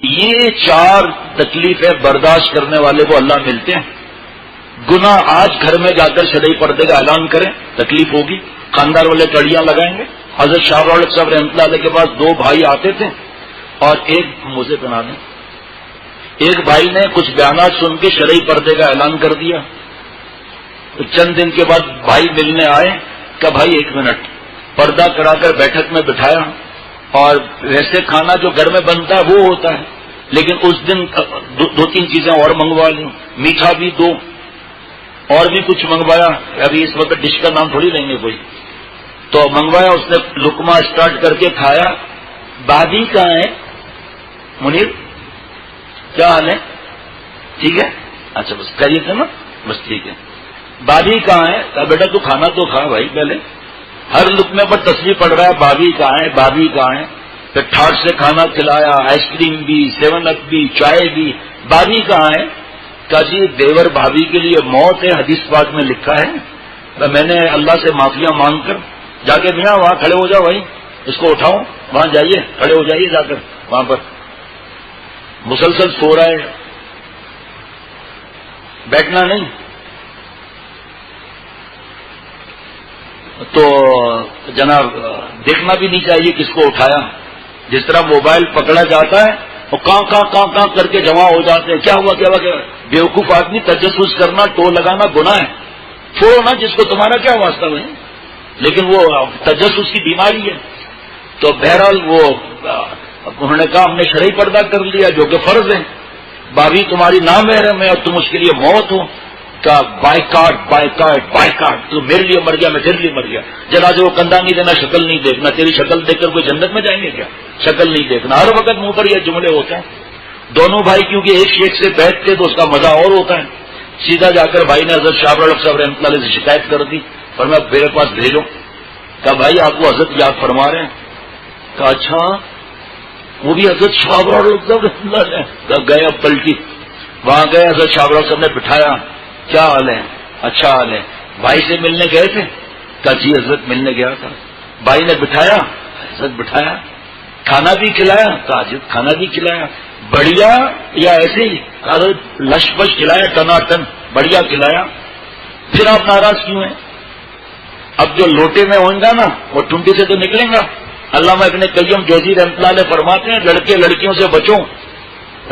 یہ 4 تکلیفیں برداشت کرنے والے کو اللہ ملتے ہیں. گناہ آج گھر میں جا کر شرعی پردے کا اعلان کریں تکلیف ہوگی، خاندان والے کڑیاں لگائیں گے. حضرت شاہ رولک صاحب رحمۃ اللہ علیہ کے پاس 2 بھائی آتے تھے اور ایک موزے پہنا دیں. ایک بھائی نے کچھ بیانات سن کے شرعی پردے کا اعلان کر دیا. چند دن کے بعد بھائی ملنے آئے کہ بھائی 1 منٹ، پردہ کرا کر بیٹھک میں بٹھایا اور ویسے کھانا جو گھر میں بنتا ہے وہ ہوتا ہے، لیکن اس دن 2-3 چیزیں اور منگوا لیں، میٹھا بھی 2 اور بھی کچھ منگوایا. ابھی اس وقت ڈش کا نام تھوڑی لیں گے کوئی، تو منگوایا. اس نے لقمہ اسٹارٹ کر کے کھایا. بھابھی کہاں ہے؟ منیر کیا حال ہے؟ ٹھیک ہے، اچھا بس کریے تھے نا، بس ٹھیک ہے. بھابھی کہاں ہے؟ کہا بیٹا تو کھانا تو کھا بھائی پہلے. ہر لقمے پر تصویر پڑ رہا ہے بھابھی کہاں ہے، بھابھی کہاں ہے. پھر ٹھاٹ سے کھانا کھلایا، آئس کریم بھی، 7 اپ بھی، چائے بھی. بھابھی کہاں ہے؟ کہا جی دیور بھابھی کے لیے موت ہے، حدیث پاک میں لکھا ہے. میں نے اللہ سے معافیاں مانگ کر جا کے میاں وہاں کھڑے ہو جاؤ بھائی، اس کو اٹھاؤ، وہاں جائیے، کھڑے ہو جائیے جا کر. وہاں پر مسلسل سو رہا ہے، بیٹھنا نہیں. تو جناب دیکھنا بھی نہیں چاہیے کس کو اٹھایا. جس طرح موبائل پکڑا جاتا ہے اور کہاں کر کے جمع ہو جاتے ہیں. کیا ہوا کیا ہوا کیا؟ بیوقوف آدمی تجسس کرنا، ٹو لگانا گناہ ہے. چھوڑو نا، جس کو تمہارا کیا واسطہ ہے، لیکن وہ تجسس کی بیماری ہے. تو بہرحال وہ انہوں نے کہا ہم نے شرعی پردہ کر لیا جو کہ فرض ہے. بھابھی تمہاری نامحرم ہے اور تم اس کے لیے موت ہو. کا بائیکاٹ تو میرے لیے مر گیا، میں تیرے لیے مر گیا. جنازے کو کندھا نہیں دینا، شکل نہیں دیکھنا. تیری شکل دیکھ کر کوئی جنت میں جائیں گے کیا؟ شکل نہیں دیکھنا. ہر وقت منہ پر یہ جملے ہوتے ہیں. دونوں بھائی کیونکہ ایک شیخ سے بیٹھتے تو اس کا مزہ اور ہوتا ہے. سیدھا جا کر بھائی نے حضرت شاہ رولک صاحب رحمۃ اللہ علیہ سے شکایت کر دی. فرمایا میرے پاس بھیجو. کہا بھائی آپ کو حضرت یاد فرما رہے ہیں. کہا اچھا وہ بھی حضرت شاہ رولک صاحب رحمۃ اللہ علیہ. گئے اب پلٹی، وہاں گئے، حضرت شاہ رولک صاحب نے بٹھایا. کیا حال ہے؟ اچھا حال ہے. بھائی سے ملنے گئے تھے؟ کہا جی حضرت ملنے گیا تھا. بھائی نے بٹھایا؟ حضرت بٹھایا. کھانا بھی کھلایا؟ کہا حضرت کھانا بھی کھلایا. بڑھیا یا ایسے ہی؟ حضرت لش بش کھلایا، ٹنا ٹن بڑھیا کھلایا. پھر آپ ناراض کیوں ہیں؟ اب جو لوٹے میں ہوگا نا وہ ٹنڈی سے تو نکلیں گا. علامہ ابن قیم جوزی رحمۃ اللہ علیہ فرماتے ہیں لڑکے لڑکیوں سے بچو،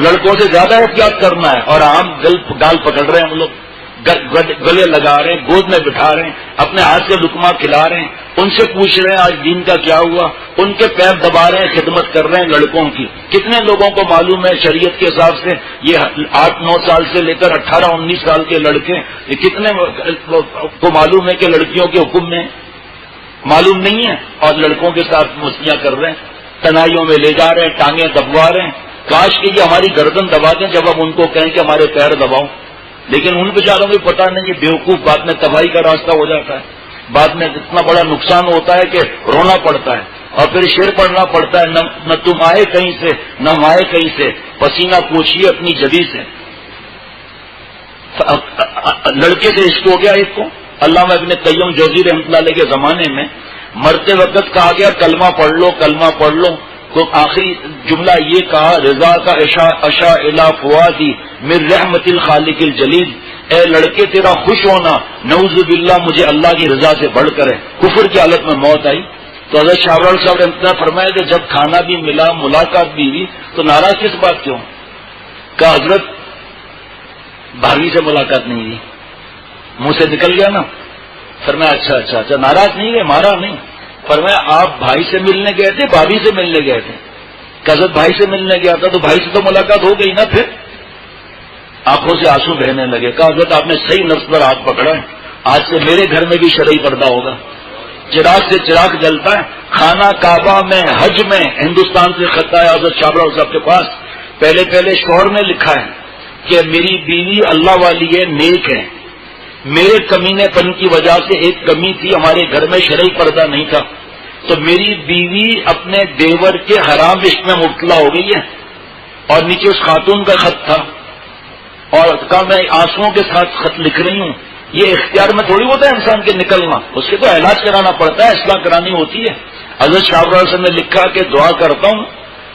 لڑکوں سے زیادہ احتیاط کرنا ہے. اور عام گال پکڑ رہے ہیں ہم لوگ، گلے لگا رہے ہیں، گود میں بٹھا رہے ہیں، اپنے ہاتھ سے لقمہ کھلا رہے ہیں، ان سے پوچھ رہے ہیں آج دین کا کیا ہوا، ان کے پیر دبا رہے ہیں، خدمت کر رہے ہیں لڑکوں کی. کتنے لوگوں کو معلوم ہے شریعت کے حساب سے یہ 8-9 سال سے لے کر 18-19 سال کے لڑکے، یہ کتنے کو معلوم ہے کہ لڑکیوں کے حکم میں معلوم نہیں ہے، اور لڑکوں کے ساتھ مستیاں کر رہے ہیں، تنائیوں میں لے جا رہے ہیں، ٹانگیں دبوا رہے ہیں. کاش کہ یہ ہماری گردن دبا دیں جب ہم ان کو کہیں کہ ہمارے پیر دباؤ. لیکن ان بیچاروں کو پتہ نہیں، یہ بیوقوف بعد میں تباہی کا راستہ ہو جاتا ہے. بعد میں اتنا بڑا نقصان ہوتا ہے کہ رونا پڑتا ہے اور پھر شعر پڑھنا پڑتا ہے، نہ تم آئے کہیں سے نہ ہم آئے کہیں سے، پسینہ پوچھیے اپنی جبی سے. لڑکے سے عشق ہو گیا اس کو. علامہ ابن قیم جوزی رحمۃ اللہ علیہ کے زمانے میں مرتے وقت کہا گیا کلمہ پڑھ لو، کلمہ پڑھ لو. تو آخری جملہ یہ کہا رضا کا اشا الی فؤادی من رحمت الخالق الجلیل. اے لڑکے تیرا خوش ہونا نعوذ باللہ مجھے اللہ کی رضا سے بڑھ کر ہے. کفر کی حالت میں موت آئی. تو حضرت شاہ رولک صاحب نے فرمایا کہ جب کھانا بھی ملا، ملاقات بھی ہوئی، تو ناراض کس بات کیوں؟ کہ حضرت بھابھی سے ملاقات نہیں ہوئی، منہ سے نکل گیا نا. فرمایا اچھا ناراض نہیں ہے، مارا نہیں. فرمایا آپ بھائی سے ملنے گئے تھے، بھابھی سے ملنے گئے تھے؟ کہ حضرت بھائی سے ملنے گیا تھا تو بھائی سے تو ملاقات ہو گئی نا. پھر آنکھوں سے آنسو بہنے لگے. کہا حضرت آپ نے صحیح لفظ پر ہاتھ پکڑا ہے، آج سے میرے گھر میں بھی شرعی پردہ ہوگا. چراغ سے چراغ جلتا ہے. خانہ کعبہ میں، حج میں ہندوستان سے خط آیا حضرت شاہ رولک صاحب کے پاس. پہلے شوہر نے لکھا ہے کہ میری بیوی اللہ والی ہے، نیک ہے، میرے کمینے پن کی وجہ سے ایک کمی تھی، ہمارے گھر میں شرعی پردہ نہیں تھا، تو میری بیوی اپنے دیور کے حرام عشق میں مبتلا ہو گئی ہے. اور نیچے اس خاتون کا خط تھا اور کہا میں آنسوؤں کے ساتھ خط لکھ رہی ہوں. یہ اختیار میں تھوڑی ہوتا ہے انسان کے نکلنا، اس کے تو علاج کرانا پڑتا ہے، اصلاح کرانی ہوتی ہے. حضرت شاہ رولک صاحب نے لکھا کہ دعا کرتا ہوں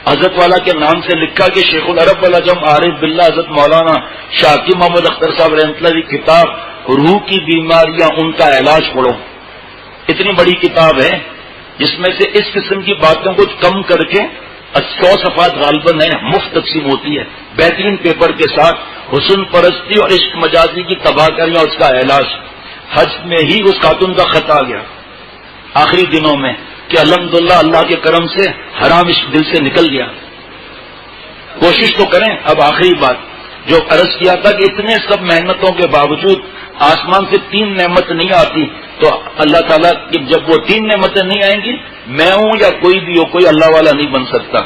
حضرت والا کے نام سے لکھا کہ شیخ العرب العجم عارف باللہ حضرت مولانا شاکی محمد اختر صاحب رحمۃ اللہ کی کتاب روح کی بیماریاں ان کا علاج پڑھو. اتنی بڑی کتاب ہے جس میں سے اس قسم کی باتوں کو کم کر کے 100 صفحات غالباً ہے مفت تقسیم ہوتی ہے بہترین پیپر کے ساتھ. حسن پرستی اور عشق مجازی کی تباہ کاریاں اس کا علاج. حج میں ہی اس خاتون کا خط آ گیا آخری دنوں میں کہ الحمدللہ اللہ کے کرم سے حرام عشق دل سے نکل گیا. کوشش تو کریں. اب آخری بات جو عرض کیا تھا کہ اتنے سب محنتوں کے باوجود آسمان سے 3 نعمت نہیں آتی تو اللہ تعالیٰ کی جب وہ 3 نعمتیں نہیں آئیں گی میں ہوں یا کوئی بھی ہو کوئی اللہ والا نہیں بن سکتا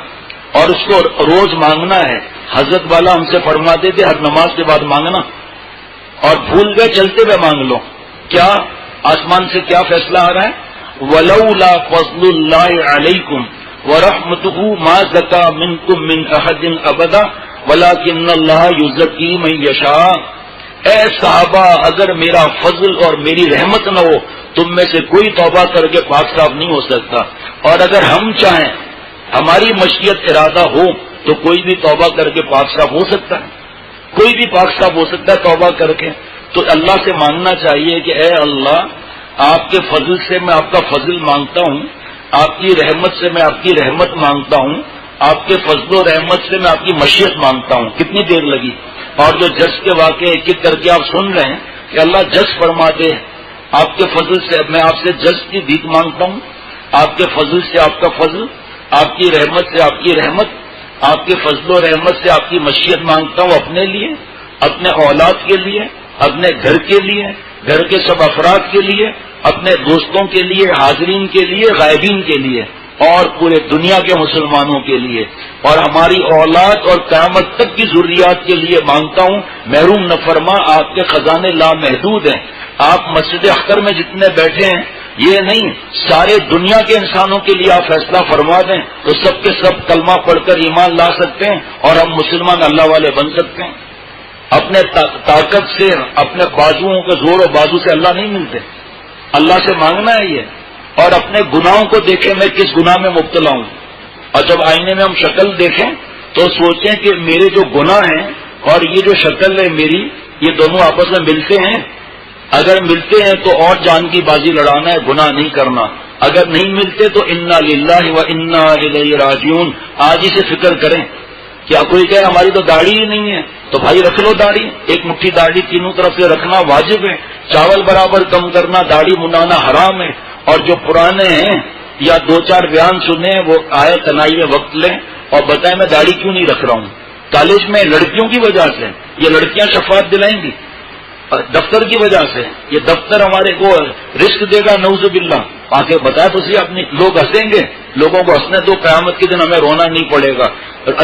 اور اس کو روز مانگنا ہے. حضرت والا ہم سے فرماتے تھے ہر نماز کے بعد مانگنا اور بھول گئے چلتے ہوئے مانگ لو. کیا آسمان سے کیا فیصلہ آ رہا ہے؟ وَلَوْلَا فَضْلُ اللَّهِ عَلَيْكُمْ وَرَحْمَتُهُ مَا زَكَىٰ مِنكُم مِّنْ أَحَدٍ أَبَدًا وَلَٰكِنَّ اللَّهَ يُزَكِّي مَن يَشَاءُ. اے صحابہ اگر میرا فضل اور میری رحمت نہ ہو تم میں سے کوئی توبہ کر کے پاک صاف نہیں ہو سکتا اور اگر ہم چاہیں ہماری مشیت ارادہ ہو تو کوئی بھی توبہ کر کے پاک صاف ہو سکتا ہے. کوئی بھی پاک صاف ہو سکتا ہے توبہ کر کے. تو اللہ سے مانگنا چاہیے کہ اے اللہ آپ کے فضل سے میں آپ کا فضل مانگتا ہوں, آپ کی رحمت سے میں آپ کی رحمت مانگتا ہوں, آپ کے فضل و رحمت سے میں آپ کی مشیت مانگتا ہوں. کتنی دیر لگی. اور جو جس کے واقعے ایک ایک کر کے آپ سن رہے ہیں کہ اللہ جس فرما دے آپ کے فضل سے میں آپ سے جس کی بھیک مانگتا ہوں, آپ کے فضل سے آپ کا فضل, آپ کی رحمت سے آپ کی رحمت, آپ کے فضل و رحمت سے آپ کی مشیت مانگتا ہوں اپنے لیے, اپنے اولاد کے لیے, اپنے گھر کے لیے, گھر کے سب افراد کے لیے, اپنے دوستوں کے لیے, حاضرین کے لیے, غائبین کے لیے اور پورے دنیا کے مسلمانوں کے لیے اور ہماری اولاد اور قیامت تک کی ضروریات کے لیے مانگتا ہوں. محروم نہ فرما آپ کے خزانے لامحدود ہیں. آپ مسجد اختر میں جتنے بیٹھے ہیں یہ نہیں سارے دنیا کے انسانوں کے لیے آپ فیصلہ فرما دیں تو سب کے سب کلمہ پڑھ کر ایمان لا سکتے ہیں اور ہم مسلمان اللہ والے بن سکتے ہیں. اپنے طاقت سے اپنے بازوؤں کے زور و بازو سے اللہ نہیں ملتے. اللہ سے مانگنا ہے یہ. اور اپنے گناہوں کو دیکھیں میں کس گناہ میں مبتلا ہوں اور جب آئینے میں ہم شکل دیکھیں تو سوچیں کہ میرے جو گناہ ہیں اور یہ جو شکل ہے میری یہ دونوں آپس میں ملتے ہیں. اگر ملتے ہیں تو اور جان کی بازی لڑانا ہے, گناہ نہیں کرنا. اگر نہیں ملتے تو انا للہ و انا الیہ راجعون. آج ہی سے فکر کریں. کیا کوئی کہے ہماری تو داڑھی ہی نہیں ہے تو بھائی رکھ لو داڑھی. ایک مٹھی داڑھی تینوں طرف سے رکھنا واجب ہے. چاول برابر کم کرنا, داڑھی منانا حرام ہے. اور جو پرانے ہیں یا 2-4 بیان سنے وہ آئے تنائی میں وقت لیں اور بتائیں میں داڑھی کیوں نہیں رکھ رہا ہوں. کالج میں لڑکیوں کی وجہ سے یہ لڑکیاں شفاعت دلائیں گی, دفتر کی وجہ سے یہ دفتر ہمارے کو رزق دے گا نعوذ باللہ. آ کے بتایا تو صحیح اپنی لوگ ہنسیں گے, لوگوں کو ہنسنے دو, قیامت کے دن ہمیں رونا نہیں پڑے گا.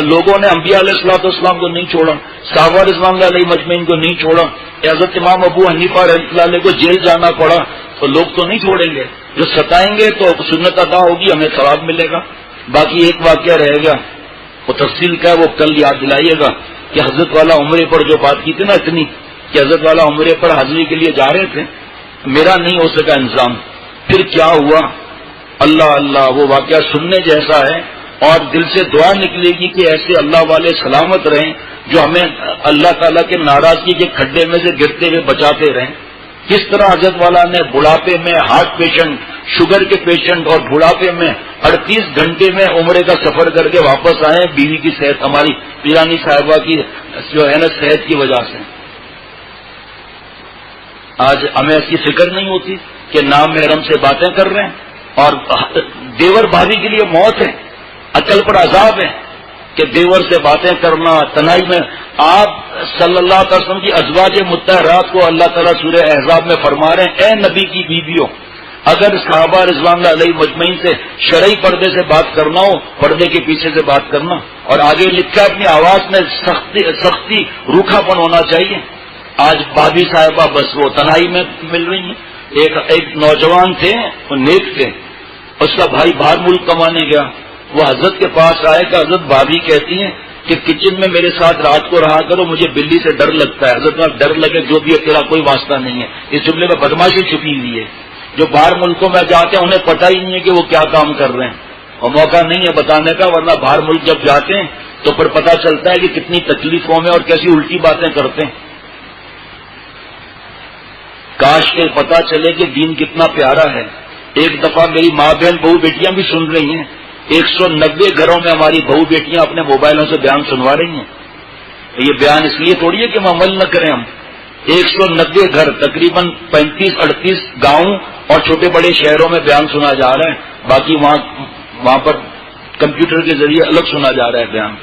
لوگوں نے انبیاء علیہ الصلوۃ والسلام کو نہیں چھوڑا, صحابہ رضوان اللہ علیہ مجمعین کو نہیں چھوڑا, حضرت امام ابو حنیفہ رحمۃ اللہ علیہ کو جیل جانا پڑا تو لوگ تو نہیں چھوڑیں گے. جو ستائیں گے تو سنت ادا ہوگی, ہمیں ثواب ملے گا. باقی ایک واقعہ رہے گا وہ تفصیل کا ہے, وہ کل یاد دلائیے گا کہ حضرت والا عمرے پر جو بات کی تھی نا اتنی کہ حضرت والا عمرے پر حاضری کے لیے جا رہے تھے, میرا نہیں ہو سکا انتظام. پھر کیا ہوا اللہ اللہ, وہ واقعہ سننے جیسا ہے اور دل سے دعا نکلے گی کہ ایسے اللہ والے سلامت رہیں جو ہمیں اللہ تعالیٰ کے ناراضگی کے کھڈے میں سے گرتے ہوئے بچاتے رہیں. کس طرح حضرت والا نے بڑھاپے میں ہارٹ پیشنٹ, شوگر کے پیشنٹ اور بڑھاپے میں 38 گھنٹے میں عمرے کا سفر کر کے واپس آئے. بیوی کی صحت, ہماری پیرانی صاحبہ کی جو ہے نا صحت کی وجہ سے. آج ہمیں اس کی فکر نہیں ہوتی کہ نام محرم سے باتیں کر رہے ہیں اور دیور بھابھی کے لیے موت ہے, عقل پر عذاب ہے کہ دیور سے باتیں کرنا تنہائی میں. آپ صلی اللہ علیہ وسلم کی ازواج مطہرات کو اللہ تعالیٰ سورہ احزاب میں فرما رہے ہیں اے نبی کی بیویوں اگر صحابہ رضوان اللہ علیہ مجمعین سے شرعی پردے سے بات کرنا ہو پردے کے پیچھے سے بات کرنا. اور آگے لکھا اپنی آواز میں سختی روکھا پن ہونا چاہیے. آج بھابھی صاحبہ بس وہ تنہائی میں مل رہی ہیں. ایک نوجوان تھے وہ نیک تھے, اس کا بھائی باہر ملک کمانے گیا, وہ حضرت کے پاس آئے کہ حضرت بھابھی کہتی ہیں کہ کچن میں میرے ساتھ رات کو رہا کرو, مجھے بلی سے ڈر لگتا ہے. حضرت میں ڈر لگے جو بھی ہے تیرا کوئی واسطہ نہیں ہے. اس جملے میں بدماشی چھپی ہوئی ہے. جو باہر ملکوں میں جاتے ہیں انہیں پتہ ہی نہیں ہے کہ وہ کیا کام کر رہے ہیں. اور موقع نہیں ہے بتانے کا، ورنہ باہر ملک جب جاتے ہیں تو پھر پتہ چلتا ہے کہ کتنی تکلیفوں میں اور کیسی الٹی باتیں کرتے ہیں۔ کاش کہ پتہ چلے کہ دین کتنا پیارا ہے۔ ایک دفعہ میری ماں بہن بہو بیٹیاں بھی سن رہی ہیں، 190 گھروں میں ہماری بہو بیٹیاں اپنے موبائلوں سے بیان سنوا رہی ہیں۔ یہ بیان اس لیے تھوڑی ہے کہ ہم عمل نہ کریں، ہم 190 گھر تقریباً 35-38 گاؤں اور چھوٹے بڑے شہروں میں بیان سنا جا رہا ہے، باقی وہاں پر کمپیوٹر کے ذریعے الگ سنا جا رہا ہے بیان۔